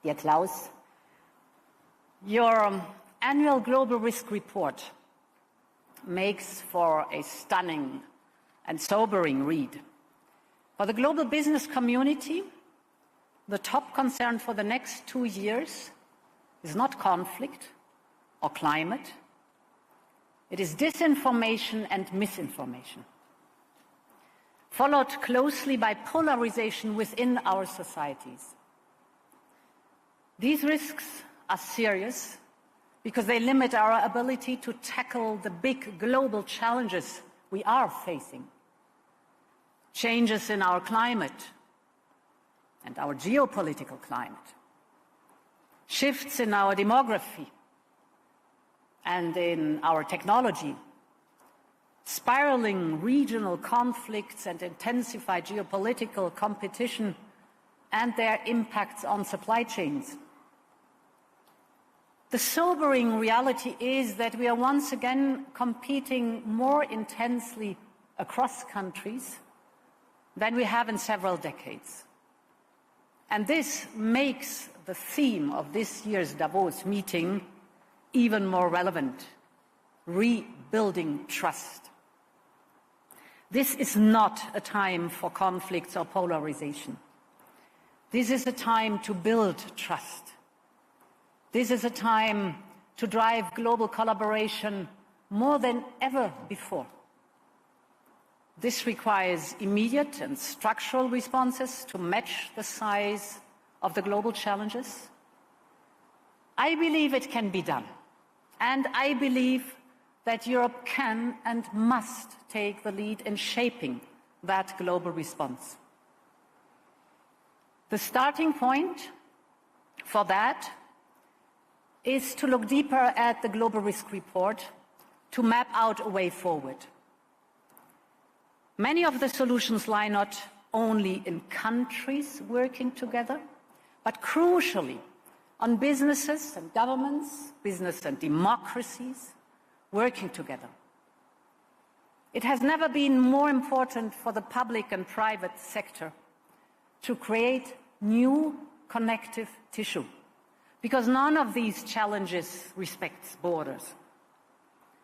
Dear Klaus, your annual global risk report makes for a stunning and sobering read. For the global business community, the top concern for the next 2 years is not conflict or climate. It is disinformation and misinformation, followed closely by polarization within our societies. These risks are serious because they limit our ability to tackle the big global challenges we are facing. Changes in our climate and our geopolitical climate, shifts in our demography and in our technology, spiraling regional conflicts and intensified geopolitical competition and their impacts on supply chains. The sobering reality is that we are once again competing more intensely across countries than we have in several decades. And this makes the theme of this year's Davos meeting even more relevant: rebuilding trust. This is not a time for conflicts or polarization. This is a time to build trust. This is a time to drive global collaboration more than ever before. This requires immediate and structural responses to match the size of the global challenges. I believe it can be done, and I believe that Europe can and must take the lead in shaping that global response. The starting point for that is to look deeper at the Global Risk Report to map out a way forward. Many of the solutions lie not only in countries working together, but crucially on businesses and governments, business and democracies working together. It has never been more important for the public and private sector to create new connective tissue, because none of these challenges respects borders.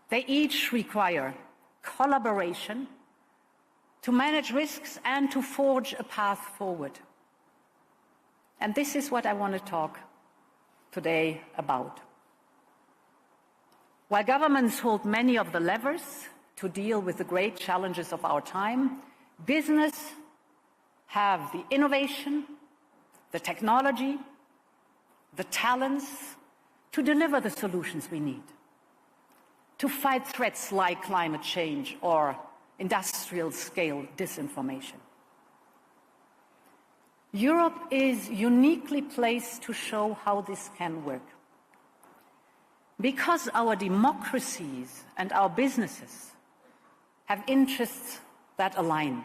They each require collaboration to manage risks and to forge a path forward. And this is what I want to talk today about. While governments hold many of the levers to deal with the great challenges of our time, business have the innovation, the technology, the talents to deliver the solutions we need, to fight threats like climate change or industrial-scale disinformation. Europe is uniquely placed to show how this can work. Because our democracies and our businesses have interests that align,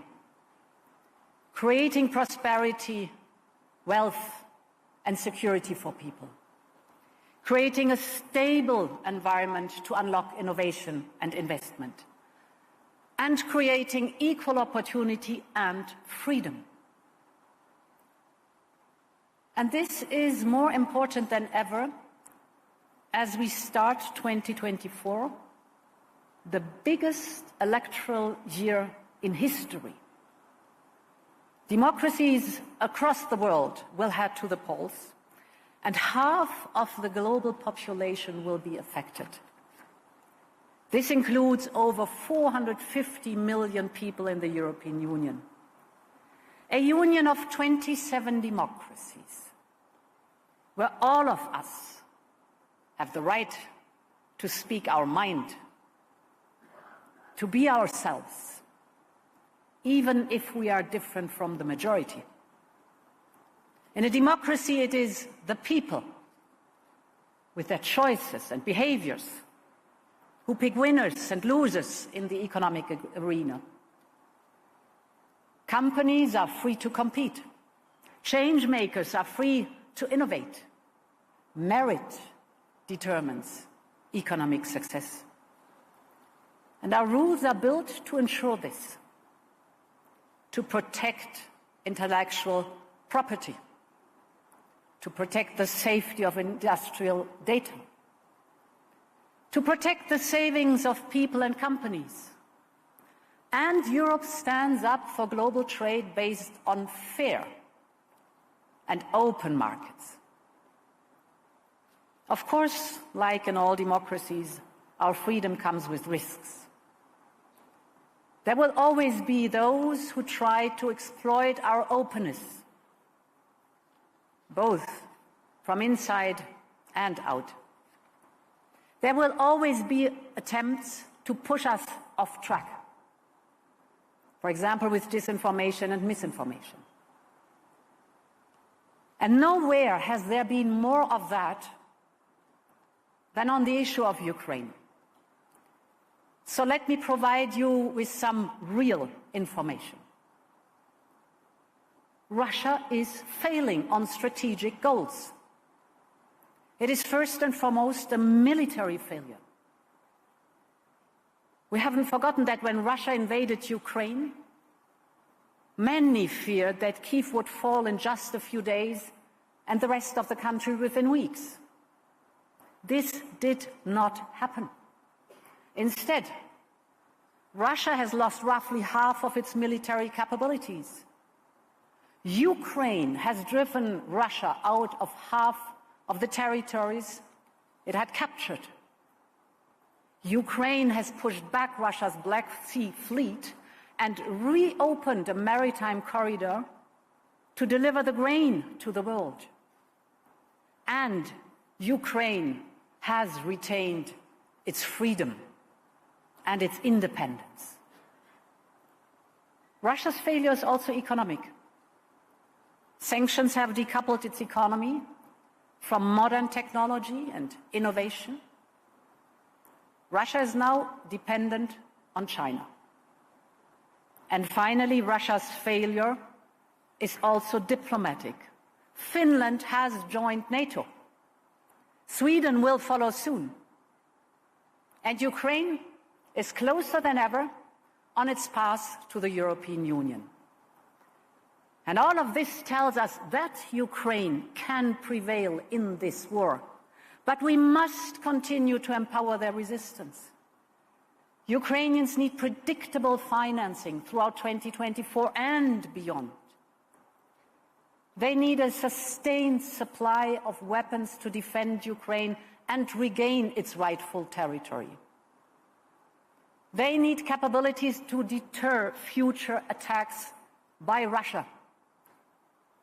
creating prosperity, wealth, and security for people, creating a stable environment to unlock innovation and investment, and creating equal opportunity and freedom. And this is more important than ever as we start 2024, the biggest electoral year in history. Democracies across the world will head to the polls, and half of the global population will be affected. This includes over 450 million people in the European Union, a union of 27 democracies, where all of us have the right to speak our mind, to be ourselves, even if we are different from the majority. In a democracy, it is the people, with their choices and behaviors, who pick winners and losers in the economic arena. Companies are free to compete. Change makers are free to innovate. Merit determines economic success. And our rules are built to ensure this, to protect intellectual property, to protect the safety of industrial data, to protect the savings of people and companies. And Europe stands up for global trade based on fair and open markets. Of course, like in all democracies, our freedom comes with risks. There will always be those who try to exploit our openness, both from inside and out. There will always be attempts to push us off track, for example, with disinformation and misinformation. And nowhere has there been more of that than on the issue of Ukraine. So let me provide you with some real information. Russia is failing on strategic goals. It is first and foremost a military failure. We haven't forgotten that when Russia invaded Ukraine, many feared that Kyiv would fall in just a few days and the rest of the country within weeks. This did not happen. Instead, Russia has lost roughly half of its military capabilities. Ukraine has driven Russia out of half of the territories it had captured. Ukraine has pushed back Russia's Black Sea fleet and reopened a maritime corridor to deliver the grain to the world. And Ukraine has retained its freedom and its independence. Russia's failure is also economic. Sanctions have decoupled its economy from modern technology and innovation. Russia is now dependent on China. And finally, Russia's failure is also diplomatic. Finland has joined NATO. Sweden will follow soon. And Ukraine is closer than ever on its path to the European Union. And all of this tells us that Ukraine can prevail in this war. But we must continue to empower their resistance. Ukrainians need predictable financing throughout 2024 and beyond. They need a sustained supply of weapons to defend Ukraine and regain its rightful territory. They need capabilities to deter future attacks by Russia.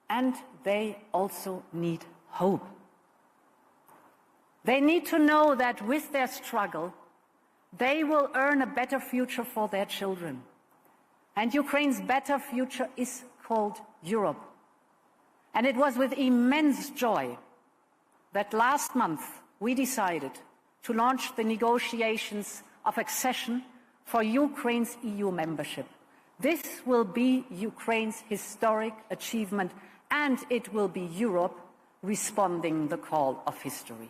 And they also need hope. They need to know that with their struggle, they will earn a better future for their children. And Ukraine's better future is called Europe. And it was with immense joy that last month we decided to launch the negotiations of accession for Ukraine's EU membership. This will be Ukraine's historic achievement, and it will be Europe responding the call of history.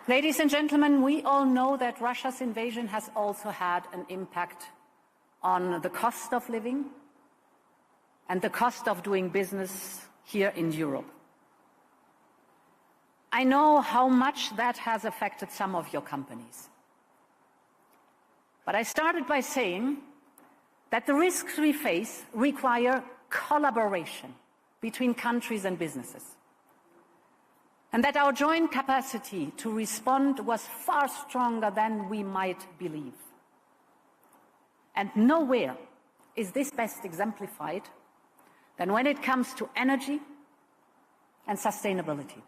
Ladies and gentlemen, we all know that Russia's invasion has also had an impact on the cost of living and the cost of doing business here in Europe. I know how much that has affected some of your companies. But I started by saying that the risks we face require collaboration between countries and businesses, and that our joint capacity to respond was far stronger than we might believe. And nowhere is this best exemplified than when it comes to energy and sustainability.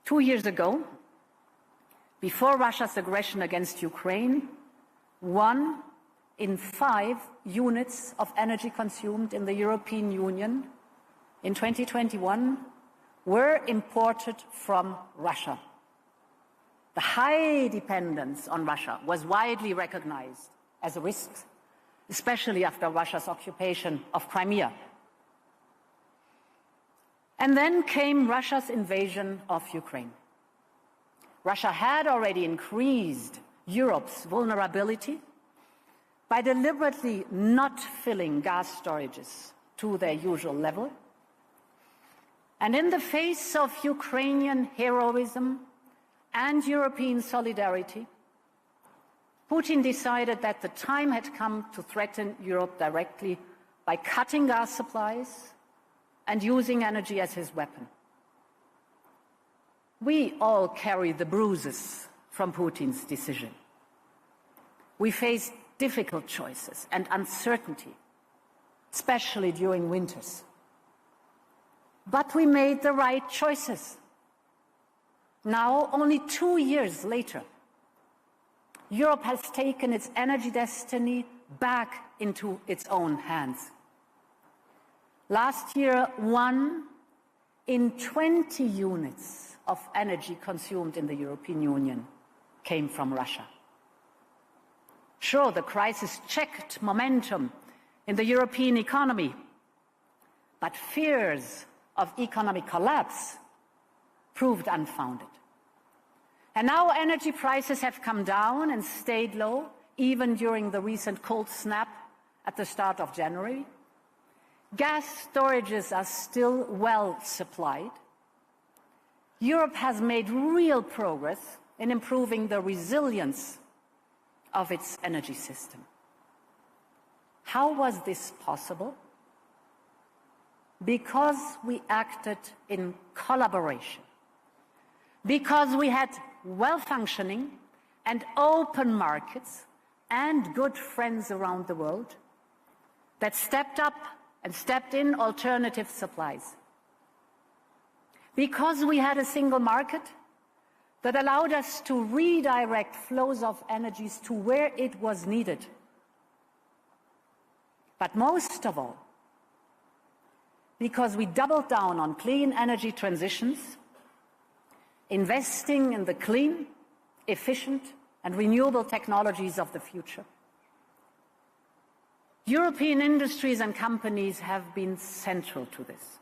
2 years ago, before Russia's aggression against Ukraine, 1 in 5 units of energy consumed in the European Union in 2021 were imported from Russia. The high dependence on Russia was widely recognized as a risk, especially after Russia's occupation of Crimea. And then came Russia's invasion of Ukraine. Russia had already increased Europe's vulnerability by deliberately not filling gas storages to their usual level. And in the face of Ukrainian heroism and European solidarity, Putin decided that the time had come to threaten Europe directly by cutting gas supplies and using energy as his weapon. We all carry the bruises from Putin's decision. We face difficult choices and uncertainty, especially during winters. But we made the right choices. Now, only 2 years later, Europe has taken its energy destiny back into its own hands. Last year, 1 in 20 units of energy consumed in the European Union came from Russia. Sure, the crisis checked momentum in the European economy, but fears of economic collapse proved unfounded. And now energy prices have come down and stayed low, even during the recent cold snap at the start of January. Gas storages are still well supplied. Europe has made real progress in improving the resilience of its energy system. How was this possible? Because we acted in collaboration. Because we had well-functioning and open markets and good friends around the world that stepped up and stepped in alternative supplies. Because we had a single market that allowed us to redirect flows of energies to where it was needed. But most of all, because we doubled down on clean energy transitions, investing in the clean, efficient, and renewable technologies of the future. European industries and companies have been central to this.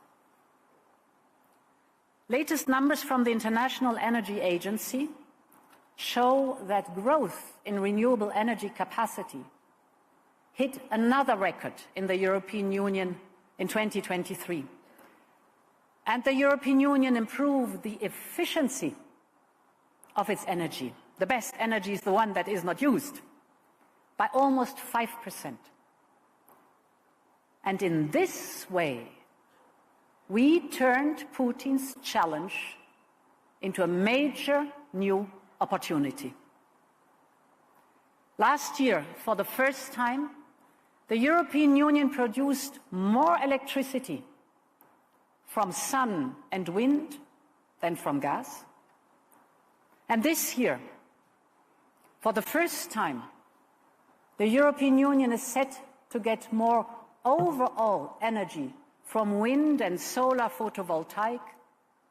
Latest numbers from the International Energy Agency show that growth in renewable energy capacity hit another record in the European Union in 2023. And the European Union improved the efficiency of its energy. The best energy is the one that is not used, by almost 5%. And in this way, we turned Putin's challenge into a major new opportunity. Last year, for the first time, the European Union produced more electricity from sun and wind than from gas. And this year, for the first time, the European Union is set to get more overall energy from wind and solar photovoltaic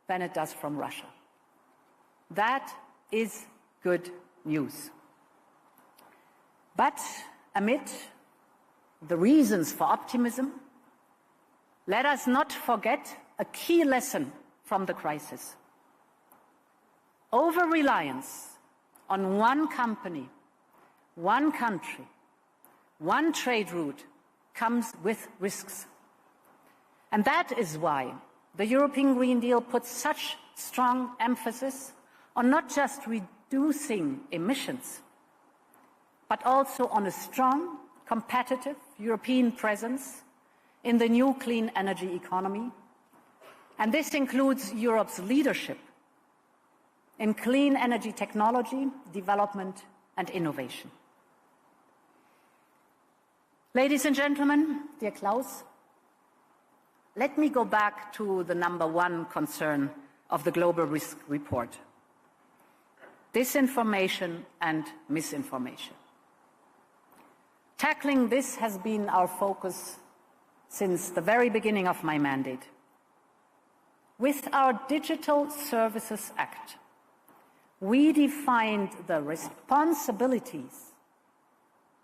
than it does from Russia. That is good news. But amid the reasons for optimism, let us not forget a key lesson from the crisis. Over-reliance on one company, one country, one trade route comes with risks. And that is why the European Green Deal puts such strong emphasis on not just reducing emissions, but also on a strong, competitive European presence in the new clean energy economy. And this includes Europe's leadership in clean energy technology, development and innovation. Ladies and gentlemen, dear Klaus, let me go back to the number one concern of the Global Risk Report: disinformation and misinformation. Tackling this has been our focus since the very beginning of my mandate. With our Digital Services Act, we defined the responsibilities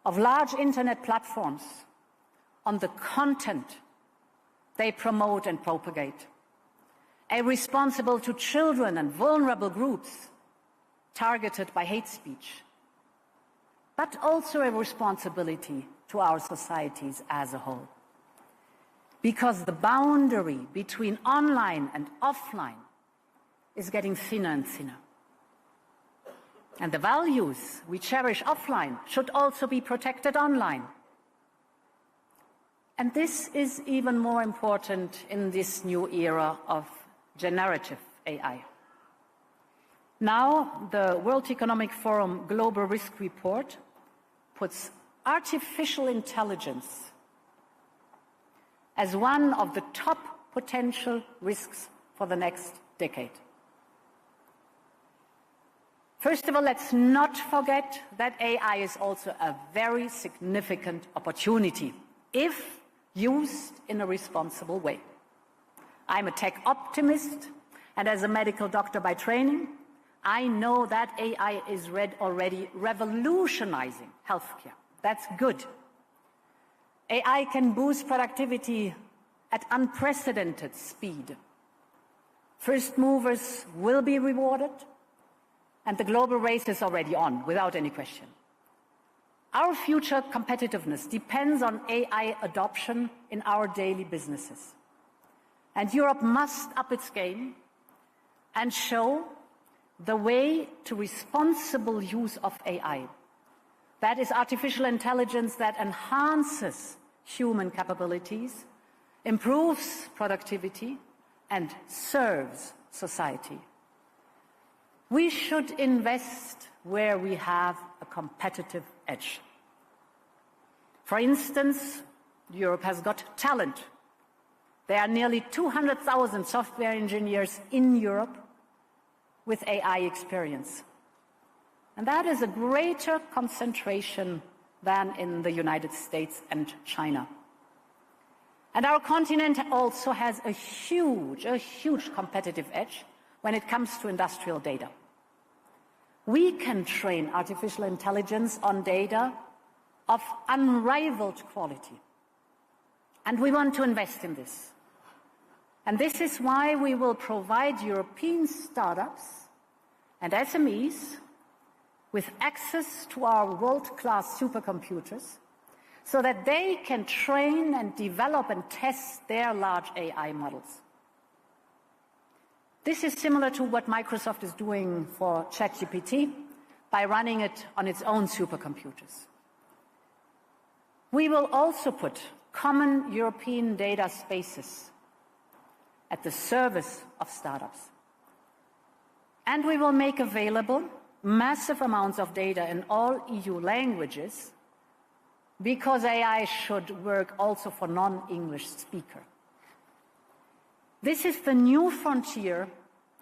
of large internet platforms on the content they promote and propagate, responsible to children and vulnerable groups targeted by hate speech, but also a responsibility to our societies as a whole. Because the boundary between online and offline is getting thinner and thinner. And the values we cherish offline should also be protected online. And this is even more important in this new era of generative AI. Now, the World Economic Forum Global Risk Report puts artificial intelligence as one of the top potential risks for the next decade. First of all, let's not forget that AI is also a very significant opportunity if used in a responsible way. I'm a tech optimist, and as a medical doctor by training, I know that AI is already revolutionizing healthcare. That's good. AI can boost productivity at unprecedented speed. First movers will be rewarded, and the global race is already on, without any question. Our future competitiveness depends on AI adoption in our daily businesses. And Europe must up its game and show the way to responsible use of AI. That is artificial intelligence that enhances human capabilities, improves productivity, and serves society. We should invest where we have a competitive edge. For instance, Europe has got talent. There are nearly 200,000 software engineers in Europe with AI experience. And that is a greater concentration than in the United States and China. And our continent also has a huge competitive edge when it comes to industrial data. We can train artificial intelligence on data of unrivaled quality. And we want to invest in this. And this is why we will provide European startups and SMEs with access to our world-class supercomputers so that they can train and develop and test their large AI models. This is similar to what Microsoft is doing for ChatGPT by running it on its own supercomputers. We will also put common European data spaces at the service of startups. And we will make available massive amounts of data in all EU languages because AI should work also for non-English speakers. This is the new frontier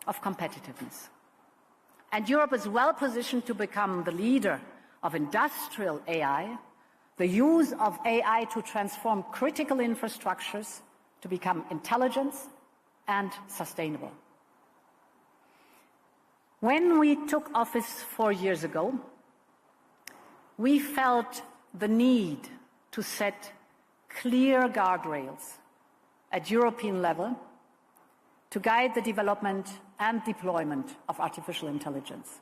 of competitiveness. And Europe is well positioned to become the leader of industrial AI, the use of AI to transform critical infrastructures to become intelligent and sustainable. When we took office 4 years ago, we felt the need to set clear guardrails at European level to guide the development and deployment of artificial intelligence.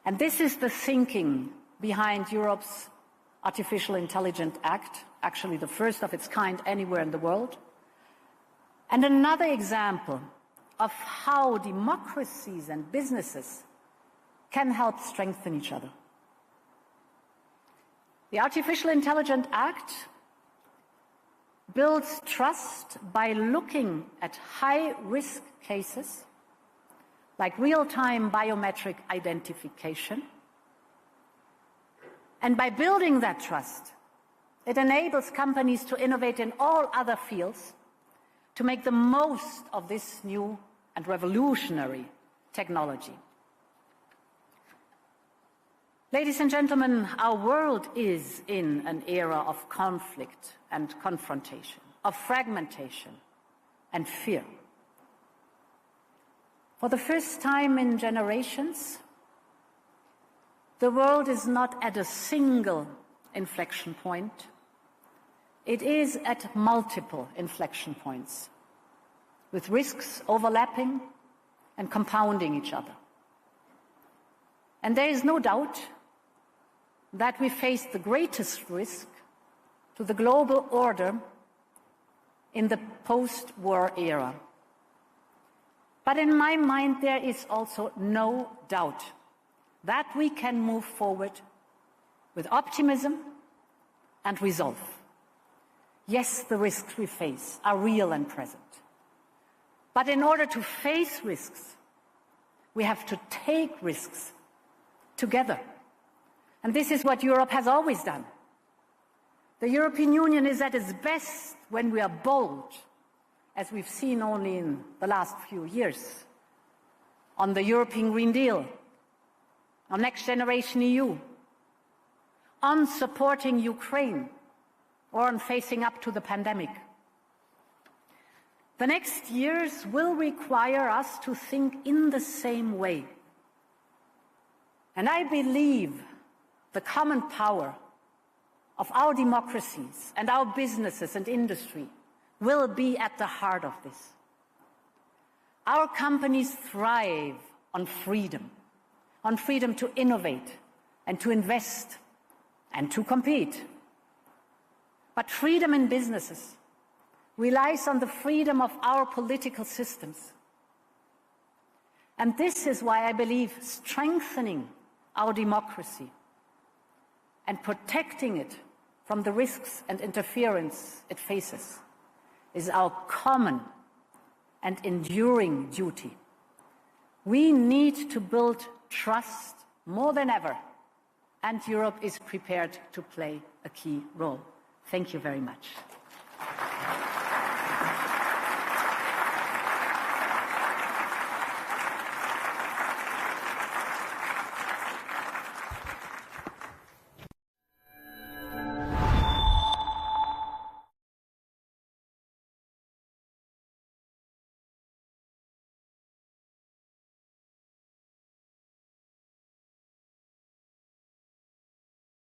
And this is the thinking behind Europe's Artificial Intelligence Act, actually the first of its kind anywhere in the world, and another example of how democracies and businesses can help strengthen each other. The Artificial Intelligence Act builds trust by looking at high-risk cases like real-time biometric identification. And by building that trust, it enables companies to innovate in all other fields to make the most of this new and revolutionary technology. Ladies and gentlemen, our world is in an era of conflict and confrontation, of fragmentation and fear. For the first time in generations, the world is not at a single inflection point. It is at multiple inflection points, with risks overlapping and compounding each other. And there is no doubt that we face the greatest risk to the global order in the post-war era. But in my mind, there is also no doubt that we can move forward with optimism and resolve. Yes, the risks we face are real and present. But in order to face risks, we have to take risks together. And this is what Europe has always done. The European Union is at its best when we are bold, as we've seen only in the last few years, on the European Green Deal, on Next Generation EU, on supporting Ukraine, or on facing up to the pandemic. The next years will require us to think in the same way. And I believe the common power of our democracies and our businesses and industry will be at the heart of this. Our companies thrive on freedom to innovate and to invest and to compete. But freedom in businesses relies on the freedom of our political systems. And this is why I believe strengthening our democracy and protecting it from the risks and interference it faces is our common and enduring duty. We need to build trust more than ever, and Europe is prepared to play a key role. Thank you very much.